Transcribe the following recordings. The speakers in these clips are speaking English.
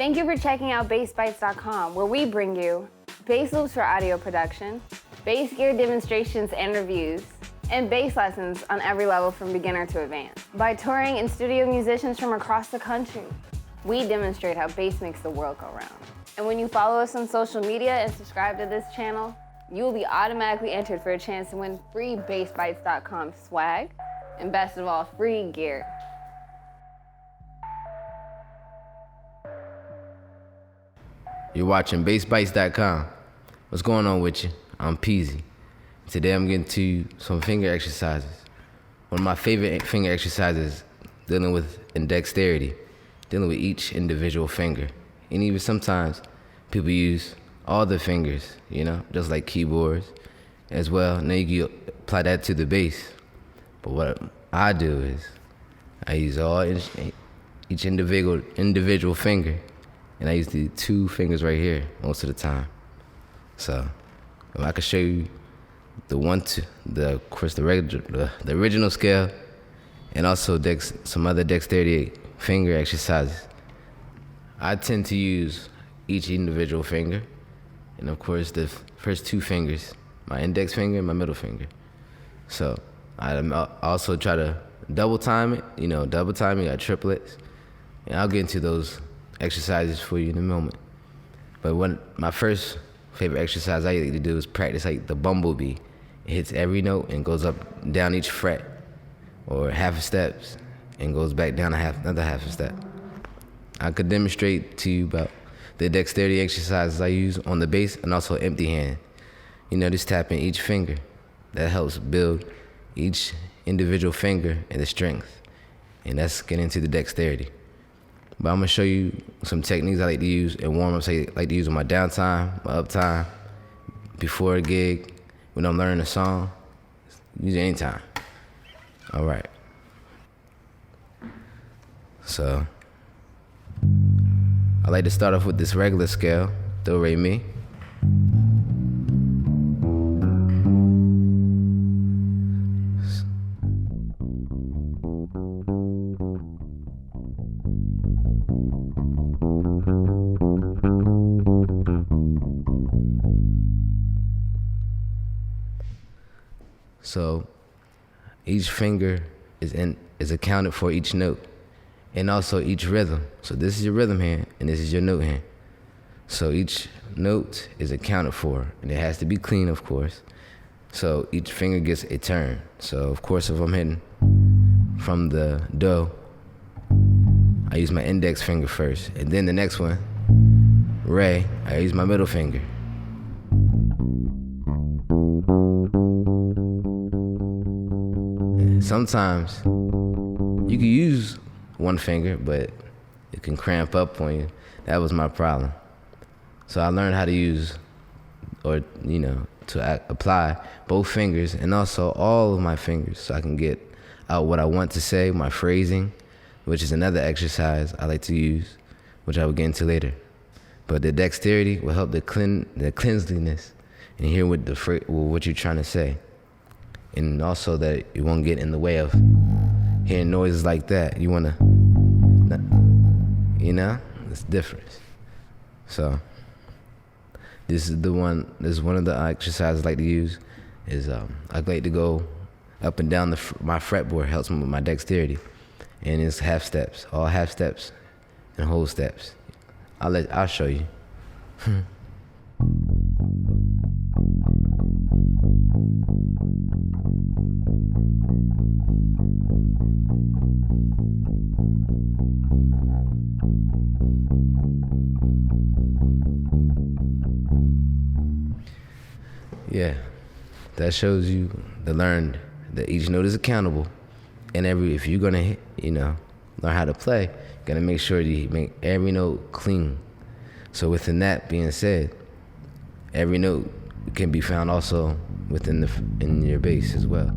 Thank you for checking out Bass-Bytes.com, where we bring you bass loops for audio production, bass gear demonstrations and reviews, and bass lessons on every level from beginner to advanced. By touring in studio musicians from across the country, we demonstrate how bass makes the world go round. And when you follow us on social media and subscribe to this channel, you will be automatically entered for a chance to win free Bass-Bytes.com swag, and best of all, free gear. You're watching Bass-Bytes.com. What's going on with you? I'm PEEZY. Today I'm getting to some finger exercises. One of my favorite finger exercises dealing with dexterity, dealing with each individual finger. And even sometimes people use all the fingers, you know, just like keyboards as well. Now you can apply that to the bass. But what I do is I use each individual finger, and I use the two fingers right here most of the time. So if I could show you the original scale, and also some other dexterity finger exercises. I tend to use each individual finger, and of course the first two fingers, my index finger and my middle finger. So I also try to double time it, double timing, got triplets, and I'll get into those exercises for you in a moment. But my first favorite exercise I like to do is practice like the bumblebee. It hits every note and goes up and down each fret, or half a steps, and goes back down another half a step. I could demonstrate to you about the dexterity exercises I use on the bass, and also empty hand. Just tapping each finger. That helps build each individual finger and the strength. And that's getting into the dexterity. But I'm gonna show you some techniques I like to use and warm-ups I like to use on my downtime, my uptime, before a gig, when I'm learning a song. Use it anytime. All right. So I like to start off with this regular scale, do re mi. So each finger is accounted for each note, and also each rhythm. So this is your rhythm hand, and this is your note hand. So each note is accounted for, and it has to be clean, of course. So each finger gets a turn. So of course, if I'm hitting from the do, I use my index finger first, and then the next one, re, I use my middle finger. Sometimes you can use one finger, but it can cramp up on you. That was my problem. So I learned how to use, to apply both fingers and also all of my fingers, so I can get out what I want to say, my phrasing, which is another exercise I like to use, which I will get into later. But the dexterity will help the cleanliness and hear what you're trying to say. And also that it won't get in the way of hearing noises like that. You wanna, it's different. So this is one of the exercises I like to use. I like to go up and down my fretboard, helps me with my dexterity. And it's half steps, all half steps and whole steps. I'll show you. Yeah, that shows you learn that each note is accountable, and if you're gonna learn how to play, you gotta make sure you make every note clean. So within that being said, every note can be found also in your bass as well.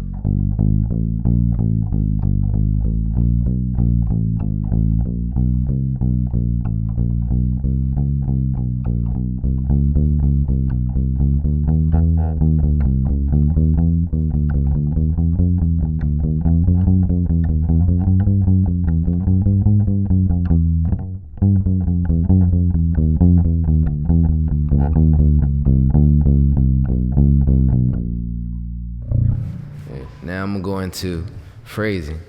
I'm gonna go into phrasing,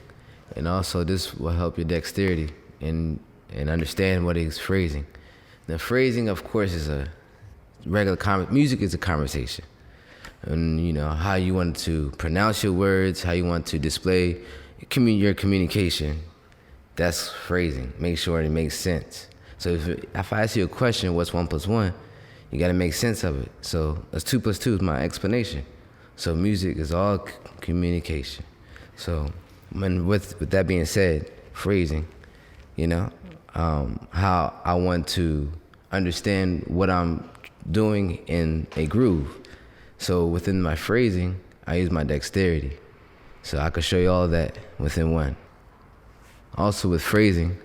and also this will help your dexterity and understand what is phrasing. Now, phrasing, of course, is a regular music is a conversation, and you know how you want to pronounce your words, how you want to display your communication. That's phrasing. Make sure it makes sense. So if I ask you a question, what's 1 + 1? You got to make sense of it. So that's 2 + 2 is my explanation. So music is all communication. So with that being said, phrasing, you know, how I want to understand what I'm doing in a groove. So within my phrasing, I use my dexterity. So I could show you all that within one. Also with phrasing,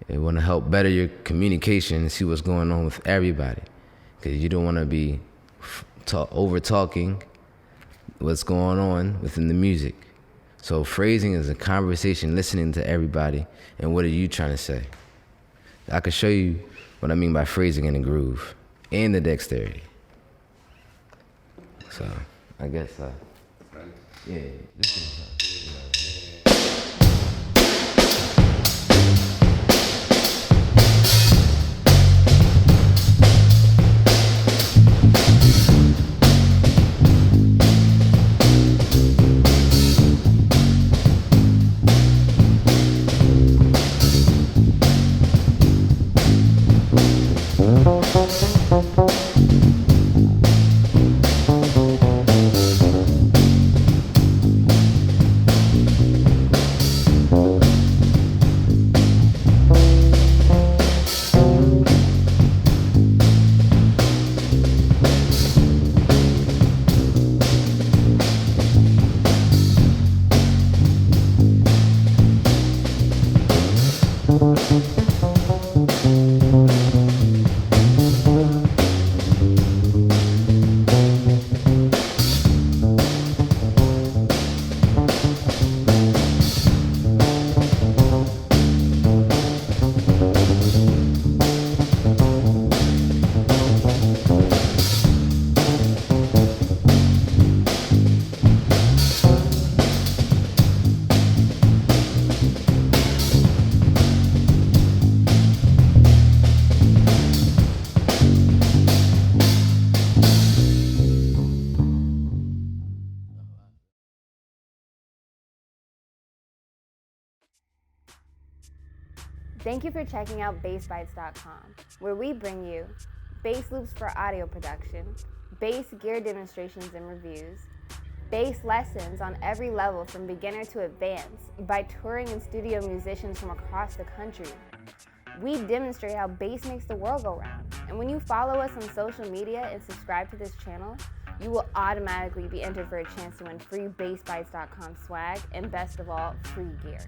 it want to help better your communication and see what's going on with everybody. Because you don't want to be over talking what's going on within the music. So phrasing is a conversation, listening to everybody, and what are you trying to say? I can show you what I mean by phrasing in the groove and the dexterity. So I guess, yeah, this is. Thank you for checking out Bass-Bytes.com, where we bring you bass loops for audio production, bass gear demonstrations and reviews, bass lessons on every level from beginner to advanced by touring and studio musicians from across the country. We demonstrate how bass makes the world go round. And when you follow us on social media and subscribe to this channel, you will automatically be entered for a chance to win free Bass-Bytes.com swag and best of all, free gear.